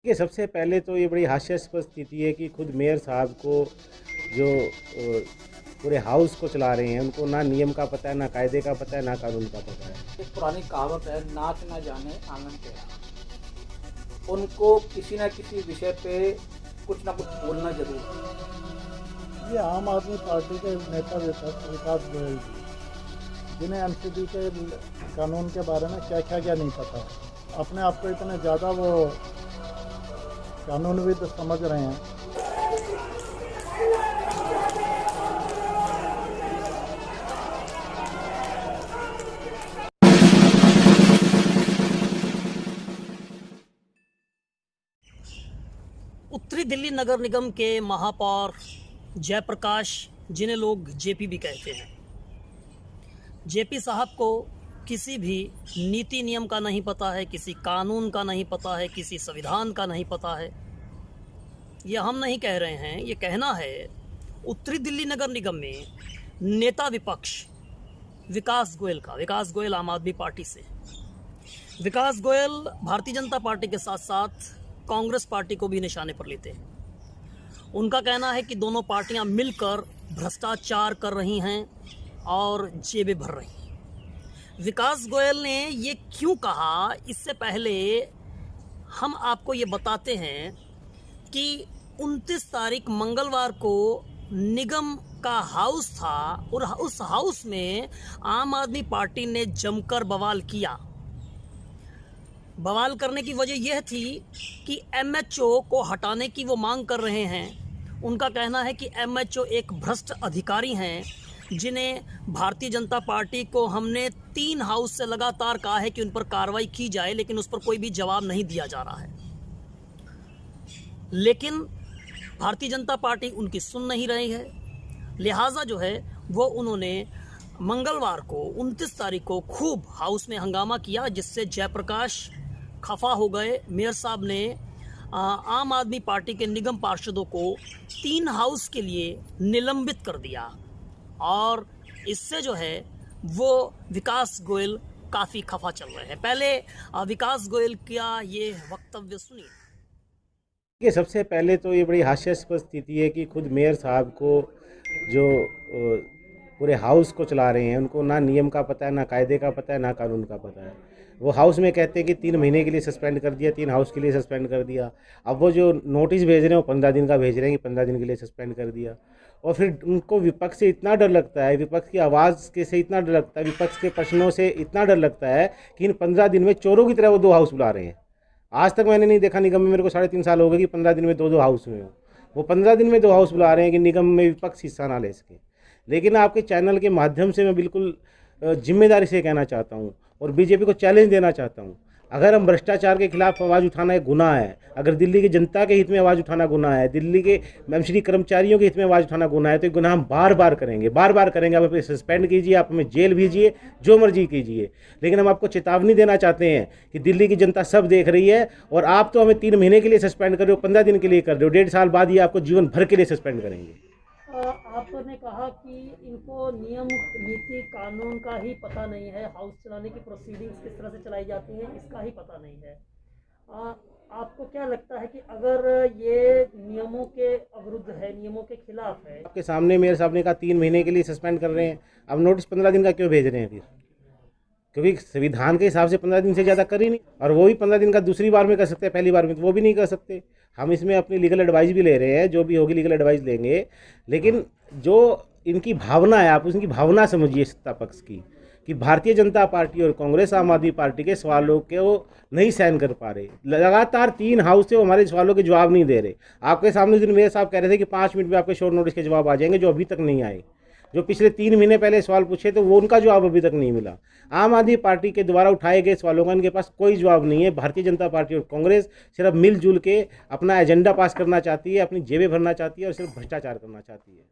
कि सबसे पहले तो ये बड़ी हास्यास्पद स्थिति है कि खुद मेयर साहब को जो पूरे हाउस को चला रहे हैं उनको ना नियम का पता है, ना कायदे का पता है, ना कानून का पता है। एक पुरानी कहावत है, नाच ना जाने आंगन टेढ़ा। उनको किसी न किसी विषय पे कुछ ना कुछ बोलना जरूर है। ये आम आदमी पार्टी के नेता विकास गोयल जी, जिन्हें एमसीडी के कानून के बारे में क्या क्या नहीं पता है, अपने आप को इतने ज़्यादा वो कानूनविद समझ रहे हैं। उत्तरी दिल्ली नगर निगम के महापौर जयप्रकाश, जिन्हें लोग जेपी भी कहते हैं, जेपी साहब को किसी भी नीति नियम का नहीं पता है, किसी कानून का नहीं पता है, किसी संविधान का नहीं पता है। ये हम नहीं कह रहे हैं, ये कहना है उत्तरी दिल्ली नगर निगम में नेता विपक्ष विकास गोयल का। विकास गोयल आम आदमी पार्टी से, विकास गोयल भारतीय जनता पार्टी के साथ साथ कांग्रेस पार्टी को भी निशाने पर लेते हैं। उनका कहना है कि दोनों पार्टियां मिलकर भ्रष्टाचार कर रही हैं और जेबें भर रही हैं। विकास गोयल ने ये क्यों कहा, इससे पहले हम आपको ये बताते हैं कि 29 तारीख मंगलवार को निगम का हाउस था और उस हाउस में आम आदमी पार्टी ने जमकर बवाल किया। बवाल करने की वजह यह थी कि एमएचओ को हटाने की वो मांग कर रहे हैं। उनका कहना है कि एमएचओ एक भ्रष्ट अधिकारी हैं, जिन्हें भारतीय जनता पार्टी को हमने 3 हाउस से लगातार कहा है कि उन पर कार्रवाई की जाए, लेकिन उस पर कोई भी जवाब नहीं दिया जा रहा है। लेकिन भारतीय जनता पार्टी उनकी सुन नहीं रही है, लिहाजा जो है वो उन्होंने मंगलवार को 29 तारीख को खूब हाउस में हंगामा किया, जिससे जयप्रकाश खफा हो गए। मेयर साहब ने आम आदमी पार्टी के निगम पार्षदों को 3 हाउस के लिए निलंबित कर दिया और इससे जो है वो विकास गोयल काफ़ी खफा चल रहे हैं। पहले विकास गोयल का ये वक्तव्य सुनिए। कि सबसे पहले तो ये बड़ी हास्यास्पद स्थिति है कि खुद मेयर साहब को जो पूरे हाउस को चला रहे हैं उनको ना नियम का पता है, ना कायदे का पता है, ना कानून का पता है। वो हाउस में कहते हैं कि 3 महीने के लिए सस्पेंड कर दिया, 3 हाउस के लिए सस्पेंड कर दिया। अब वो जो नोटिस भेज रहे हैं वो 15 दिन का भेज रहे हैं कि 15 दिन के लिए सस्पेंड कर दिया। और फिर उनको विपक्ष से इतना डर लगता है, विपक्ष की आवाज़ के से इतना डर लगता है, विपक्ष के प्रश्नों से इतना डर लगता है कि इन 15 दिन में चोरों की तरह वो 2 हाउस बुला रहे हैं। आज तक मैंने नहीं देखा निगम में, मेरे को 3.5 साल हो गए कि 15 दिन में 2 हाउस में हो। वो 15 दिन में 2 हाउस बुला रहे हैं कि निगम में विपक्ष हिस्सा ना ले सके। लेकिन आपके चैनल के माध्यम से मैं बिल्कुल जिम्मेदारी से कहना चाहता हूँ और बीजेपी को चैलेंज देना चाहता हूँ, अगर हम भ्रष्टाचार के खिलाफ आवाज़ उठाना एक गुनाह है, अगर दिल्ली की जनता के हित में आवाज़ उठाना गुनाह है, दिल्ली के एमसीडी कर्मचारियों के हित में आवाज़ उठाना गुनाह है, तो ये गुनाह हम बार बार करेंगे, बार बार करेंगे। आप हमें सस्पेंड कीजिए, आप हमें जेल भेजिए, जो मर्जी कीजिए, लेकिन हम आपको चेतावनी देना चाहते हैं कि दिल्ली की जनता सब देख रही है और आप तो हमें 3 महीने के लिए सस्पेंड कर रहे हो, 15 दिन के लिए कर रहे हो, 1.5 साल बाद ये आपको जीवन भर के लिए सस्पेंड करेंगे। आपने कहा कि इनको नियम नीति कानून का ही पता नहीं है, हाउस चलाने की प्रोसीडिंग्स किस तरह से चलाई जाती हैं इसका ही पता नहीं है। आपको क्या लगता है कि अगर ये नियमों के अविरुद्ध है, नियमों के खिलाफ है? आपके सामने मेयर साहब ने कहा 3 महीने के लिए सस्पेंड कर रहे हैं, अब नोटिस 15 दिन का क्यों भेज रहे हैं फिर? क्योंकि संविधान के हिसाब से 15 दिन से ज़्यादा कर ही नहीं, और वो भी 15 दिन का दूसरी बार में कर सकते हैं, पहली बार में तो वो भी नहीं कर सकते। हम इसमें अपनी लीगल एडवाइस भी ले रहे हैं, जो भी होगी लीगल एडवाइस लेंगे, लेकिन जो इनकी भावना है, आप उसकी भावना समझिए सत्ता पक्ष की, कि भारतीय जनता पार्टी और कांग्रेस आम आदमी पार्टी के सवालों के वो नहीं सहन कर पा रहे। लगातार 3 हाउस से वो हमारे सवालों के जवाब नहीं दे रहे। आपके सामने दिन मेयर साहब कह रहे थे कि 5 मिनट में आपके शॉर्ट नोटिस के जवाब आ जाएंगे, जो अभी तक नहीं आए। जो पिछले 3 महीने पहले सवाल पूछे तो वो उनका जवाब अभी तक नहीं मिला। आम आदमी पार्टी के द्वारा उठाए गए सवालों का इनके पास कोई जवाब नहीं है। भारतीय जनता पार्टी और कांग्रेस सिर्फ मिलजुल के अपना एजेंडा पास करना चाहती है, अपनी जेबें भरना चाहती है और सिर्फ भ्रष्टाचार करना चाहती है।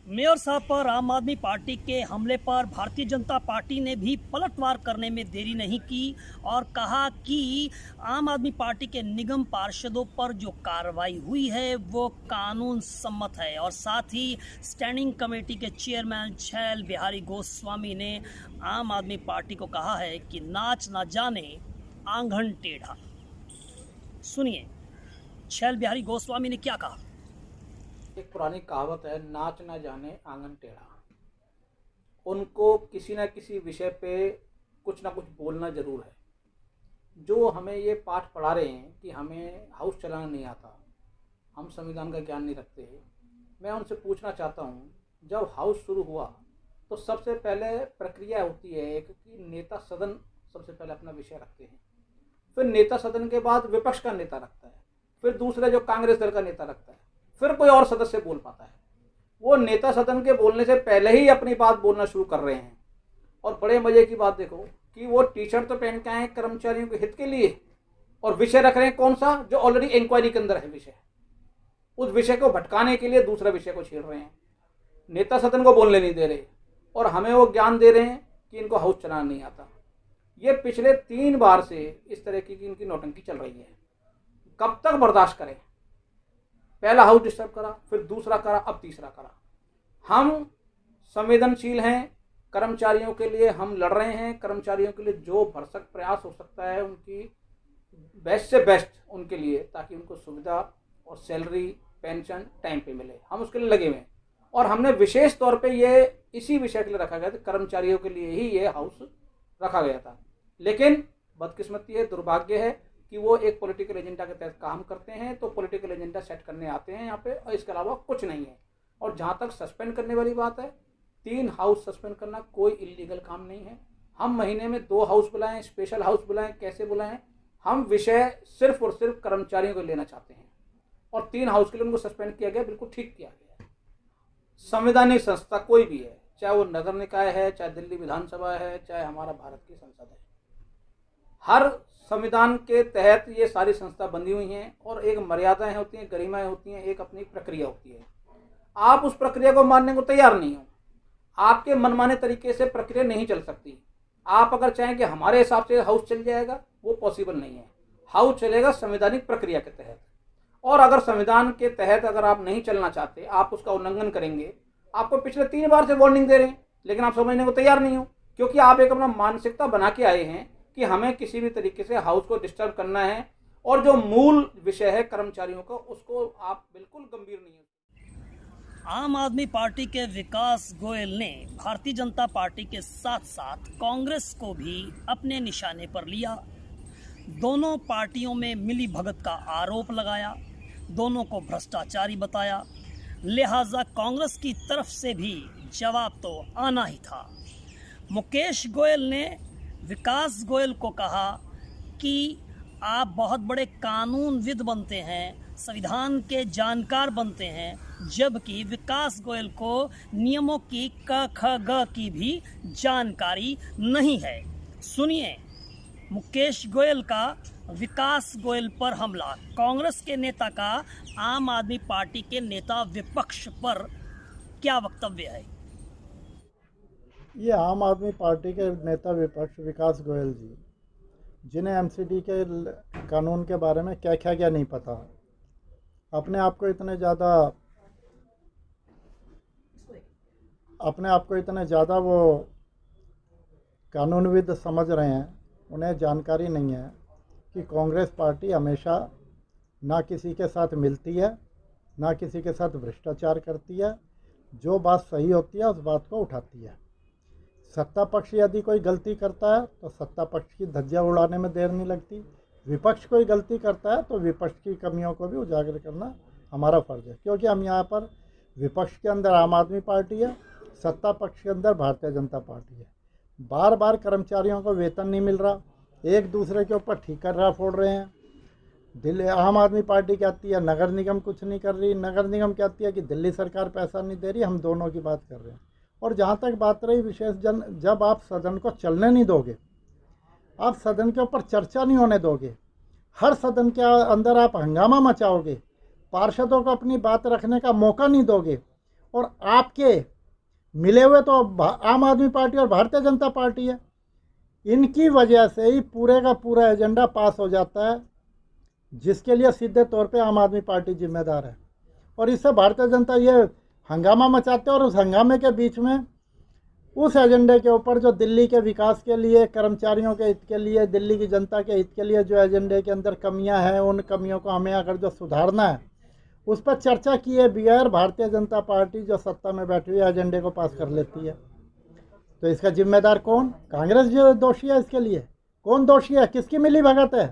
मेयर साहब पर आम आदमी पार्टी के हमले पर भारतीय जनता पार्टी ने भी पलटवार करने में देरी नहीं की और कहा कि आम आदमी पार्टी के निगम पार्षदों पर जो कार्रवाई हुई है वो कानून सम्मत है। और साथ ही स्टैंडिंग कमेटी के चेयरमैन छैल बिहारी गोस्वामी ने आम आदमी पार्टी को कहा है कि नाच ना जाने आंगन टेढ़ा। सुनिए छैल बिहारी गोस्वामी ने क्या कहा। एक पुरानी कहावत है, नाच ना जाने आंगन टेढ़ा। उनको किसी न किसी विषय पे कुछ ना कुछ बोलना जरूर है। जो हमें ये पाठ पढ़ा रहे हैं कि हमें हाउस चलाना नहीं आता, हम संविधान का ज्ञान नहीं रखते, मैं उनसे पूछना चाहता हूँ, जब हाउस शुरू हुआ तो सबसे पहले प्रक्रिया होती है एक कि नेता सदन सबसे पहले अपना विषय रखते हैं, फिर नेता सदन के बाद विपक्ष का नेता रखता है, फिर दूसरा जो कांग्रेस दल का नेता रखता है, फिर कोई और सदस्य बोल पाता है। वो नेता सदन के बोलने से पहले ही अपनी बात बोलना शुरू कर रहे हैं। और बड़े मजे की बात देखो कि वो टी शर्ट तो पहन के आए हैं कर्मचारियों के हित के लिए, और विषय रख रहे हैं कौन सा, जो ऑलरेडी इंक्वायरी के अंदर है विषय। उस विषय को भटकाने के लिए दूसरा विषय को छेड़ रहे हैं, नेता सदन को बोलने नहीं दे रहे, और हमें वो ज्ञान दे रहे हैं कि इनको हाउस चलाना नहीं आता। ये पिछले 3 बार से इस तरह की इनकी नौटंकी चल रही है। कब तक बर्दाश्त करें। पहला हाउस डिस्टर्ब करा, फिर दूसरा करा, अब तीसरा करा। हम संवेदनशील हैं, कर्मचारियों के लिए हम लड़ रहे हैं। कर्मचारियों के लिए जो भरसक प्रयास हो सकता है, उनकी बेस्ट से बेस्ट उनके लिए, ताकि उनको सुविधा और सैलरी पेंशन टाइम पे मिले, हम उसके लिए लगे हुए हैं। और हमने विशेष तौर पे ये इसी विषय के लिए रखा गया था, कर्मचारियों के लिए ही ये हाउस रखा गया था। लेकिन बदकिस्मती है, दुर्भाग्य है कि वो एक पॉलिटिकल एजेंडा के तहत काम करते हैं। तो पॉलिटिकल एजेंडा सेट करने आते हैं यहाँ पे, और इसके अलावा कुछ नहीं है। और जहाँ तक सस्पेंड करने वाली बात है, 3 हाउस सस्पेंड करना कोई इलीगल काम नहीं है। हम महीने में 2 हाउस बुलाएं, स्पेशल हाउस बुलाएं, कैसे बुलाएं, हम विषय सिर्फ और सिर्फ कर्मचारियों को लेना चाहते हैं। और 3 हाउस के लिए उनको सस्पेंड किया गया, बिल्कुल ठीक किया गया। संवैधानिक संस्था कोई भी है, चाहे वो नगर निकाय है, चाहे दिल्ली विधानसभा है, चाहे हमारा भारत की संसद है, हर संविधान के तहत ये सारी संस्था बंधी हुई हैं। और एक मर्यादाएं होती हैं, गरिमाएं होती हैं, एक अपनी प्रक्रिया होती है। आप उस प्रक्रिया को मानने को तैयार नहीं हो, आपके मनमाने तरीके से प्रक्रिया नहीं चल सकती। आप अगर चाहें कि हमारे हिसाब से हाउस चल जाएगा, वो पॉसिबल नहीं है। हाउस चलेगा संवैधानिक प्रक्रिया के तहत। और अगर संविधान के तहत अगर आप नहीं चलना चाहते, आप उसका उल्लंघन करेंगे, आपको पिछले 3 बार से वार्निंग दे रहे हैं, लेकिन आप समझने को तैयार नहीं हो, क्योंकि आप एक अपना मानसिकता बना के आए हैं कि हमें किसी भी तरीके से हाउस को डिस्टर्ब करना है। और जो मूल विषय है कर्मचारियों का, उसको आप बिल्कुल गंभीर नहीं है। आम आदमी पार्टी के विकास गोयल ने भारतीय जनता पार्टी के साथ साथ कांग्रेस को भी अपने निशाने पर लिया। दोनों पार्टियों में मिली भगत का आरोप लगाया, दोनों को भ्रष्टाचारी बताया। लिहाजा कांग्रेस की तरफ से भी जवाब तो आना ही था। मुकेश गोयल ने विकास गोयल को कहा कि आप बहुत बड़े कानूनविद बनते हैं, संविधान के जानकार बनते हैं, जबकि विकास गोयल को नियमों की क ख ग की भी जानकारी नहीं है। सुनिए मुकेश गोयल का विकास गोयल पर हमला, कांग्रेस के नेता का आम आदमी पार्टी के नेता विपक्ष पर क्या वक्तव्य है। ये आम आदमी पार्टी के नेता विपक्ष विकास गोयल जी, जिन्हें एमसीडी के कानून के बारे में क्या नहीं पता, अपने आप को इतने ज़्यादा वो कानूनविद समझ रहे हैं, उन्हें जानकारी नहीं है कि कांग्रेस पार्टी हमेशा ना किसी के साथ मिलती है, ना किसी के साथ भ्रष्टाचार करती है। जो बात सही होती है उस बात को उठाती है। सत्ता पक्ष यदि कोई गलती करता है तो सत्ता पक्ष की धज्जियां उड़ाने में देर नहीं लगती। विपक्ष कोई गलती करता है तो विपक्ष की कमियों को भी उजागर करना हमारा फ़र्ज़ है, क्योंकि हम यहाँ पर विपक्ष के अंदर आम आदमी पार्टी है, सत्ता पक्ष के अंदर भारतीय जनता पार्टी है। बार बार कर्मचारियों को वेतन नहीं मिल रहा, एक दूसरे के ऊपर ठीकरा फोड़ रहे हैं। दिल्ली आम आदमी पार्टी कहती है नगर निगम कुछ नहीं कर रही, नगर निगम कहती है कि दिल्ली सरकार पैसा नहीं दे रही। हम दोनों की बात कर रहे हैं। और जहाँ तक बात रही विशेष जन, जब आप सदन को चलने नहीं दोगे, आप सदन के ऊपर चर्चा नहीं होने दोगे, हर सदन के अंदर आप हंगामा मचाओगे, पार्षदों को अपनी बात रखने का मौका नहीं दोगे, और आपके मिले हुए तो आम आदमी पार्टी और भारतीय जनता पार्टी है, इनकी वजह से ही पूरे का पूरा एजेंडा पास हो जाता है, जिसके लिए सीधे तौर पे आम आदमी पार्टी जिम्मेदार है। और इससे भारतीय जनता ये हंगामा मचाते हैं, और उस हंगामे के बीच में उस एजेंडे के ऊपर जो दिल्ली के विकास के लिए, कर्मचारियों के हित के लिए, दिल्ली की जनता के हित के लिए जो एजेंडे के अंदर कमियां हैं, उन कमियों को हमें अगर जो सुधारना है, उस पर चर्चा किए बगैर भारतीय जनता पार्टी जो सत्ता में बैठी हुई एजेंडे को पास कर लेती है। तो इसका जिम्मेदार कौन? कांग्रेस जो दोषी है इसके लिए? कौन दोषी है? किसकी मिली भगत है?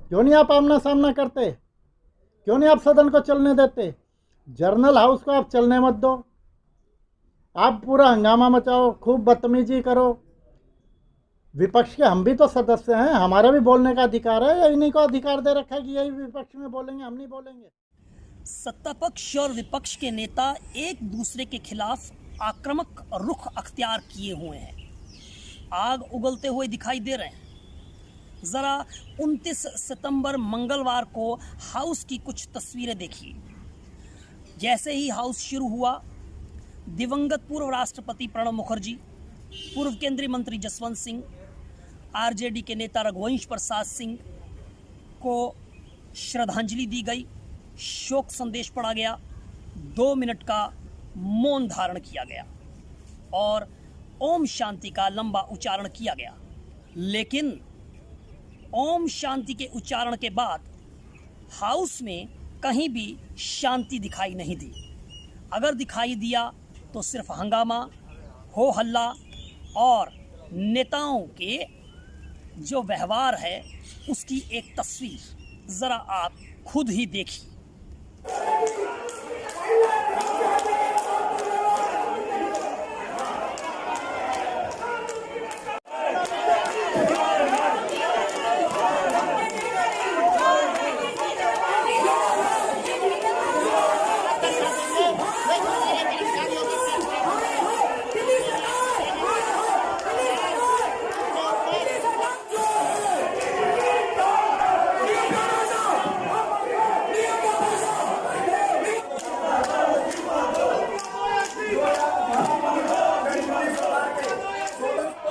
क्यों नहीं आप आमना सामना करते? क्यों नहीं आप सदन को चलने देते? जर्नल हाउस को आप चलने मत दो, आप पूरा हंगामा मचाओ, खूब बदतमीजी करो। विपक्ष के हम भी तो सदस्य हैं, हमारा भी बोलने का अधिकार है, या इन्हीं को अधिकार दे रखा है कि यही विपक्ष में बोलेंगे, हम नहीं बोलेंगे? सत्ता पक्ष और विपक्ष के नेता एक दूसरे के खिलाफ आक्रामक रुख अख्तियार किए हुए हैं, आग उगलते हुए दिखाई दे रहे हैं। जरा 29 सितंबर मंगलवार को हाउस की कुछ तस्वीरें देखिए। जैसे ही हाउस शुरू हुआ, दिवंगत पूर्व राष्ट्रपति प्रणब मुखर्जी, पूर्व केंद्रीय मंत्री जसवंत सिंह, आरजेडी के नेता रघुवंश प्रसाद सिंह को श्रद्धांजलि दी गई, शोक संदेश पढ़ा गया, 2 मिनट का मौन धारण किया गया और ओम शांति का लंबा उच्चारण किया गया। लेकिन ओम शांति के उच्चारण के बाद हाउस में कहीं भी शांति दिखाई नहीं दी। अगर दिखाई दिया तो सिर्फ हंगामा, हो हल्ला और नेताओं के जो व्यवहार है उसकी एक तस्वीर जरा आप खुद ही देखिए।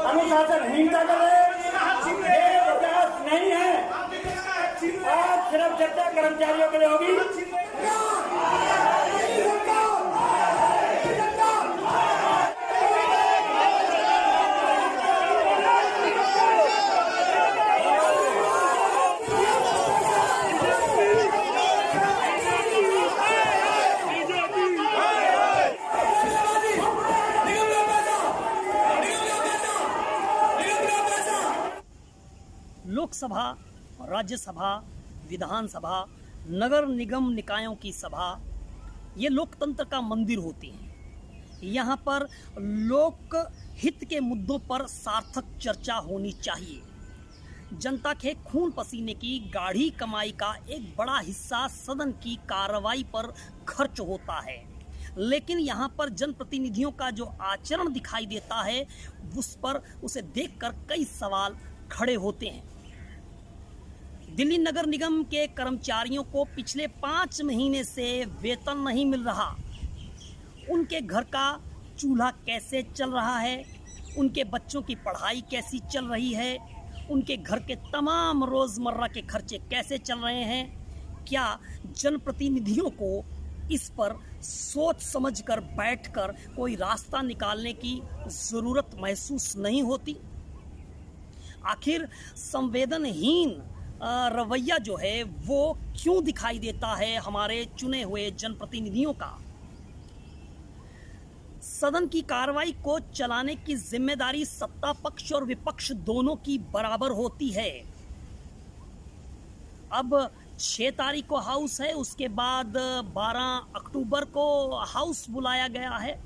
अनुशासनहीनता का विकास नहीं है। आज सिर्फ चर्चा कर्मचारियों के लिए होगी। लोकसभा, राज्यसभा, विधानसभा, नगर निगम निकायों की सभा, ये लोकतंत्र का मंदिर होती हैं। यहाँ पर लोक हित के मुद्दों पर सार्थक चर्चा होनी चाहिए। जनता के खून पसीने की गाढ़ी कमाई का एक बड़ा हिस्सा सदन की कार्रवाई पर खर्च होता है, लेकिन यहाँ पर जनप्रतिनिधियों का जो आचरण दिखाई देता है उस पर उसे देखकर कई सवाल खड़े होते हैं। दिल्ली नगर निगम के कर्मचारियों को पिछले 5 महीने से वेतन नहीं मिल रहा। उनके घर का चूल्हा कैसे चल रहा है, उनके बच्चों की पढ़ाई कैसी चल रही है, उनके घर के तमाम रोज़मर्रा के खर्चे कैसे चल रहे हैं, क्या जनप्रतिनिधियों को इस पर सोच समझकर बैठकर कोई रास्ता निकालने की ज़रूरत महसूस नहीं होती? आखिर संवेदनहीन रवैया जो है वो क्यों दिखाई देता है हमारे चुने हुए जनप्रतिनिधियों का? सदन की कार्रवाई को चलाने की जिम्मेदारी सत्ता पक्ष और विपक्ष दोनों की बराबर होती है। अब 6 तारीख को हाउस है, उसके बाद 12 अक्टूबर को हाउस बुलाया गया है।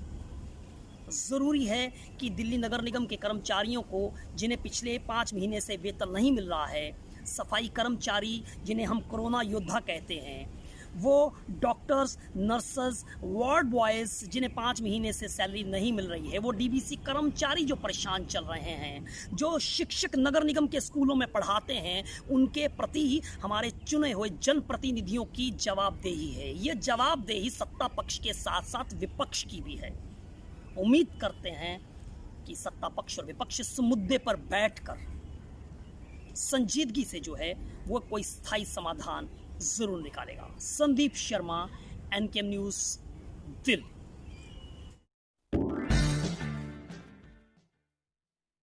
ज़रूरी है कि दिल्ली नगर निगम के कर्मचारियों को जिन्हें पिछले 5 महीने से वेतन नहीं मिल रहा है, सफाई कर्मचारी जिन्हें हम कोरोना योद्धा कहते हैं, वो डॉक्टर्स, नर्सेस, वार्ड बॉयज़ जिन्हें 5 महीने से सैलरी नहीं मिल रही है, वो डीबीसी कर्मचारी जो परेशान चल रहे हैं, जो शिक्षक नगर निगम के स्कूलों में पढ़ाते हैं, उनके प्रति हमारे चुने हुए जनप्रतिनिधियों की जवाबदेही है। ये जवाबदेही सत्ता पक्ष के साथ साथ विपक्ष की भी है। उम्मीद करते हैं कि सत्ता पक्ष और विपक्ष इस मुद्दे पर बैठकर संजीदगी से जो है वो कोई स्थायी समाधान जरूर निकालेगा। संदीप शर्मा, एनकेएम न्यूज़, दिल्ली।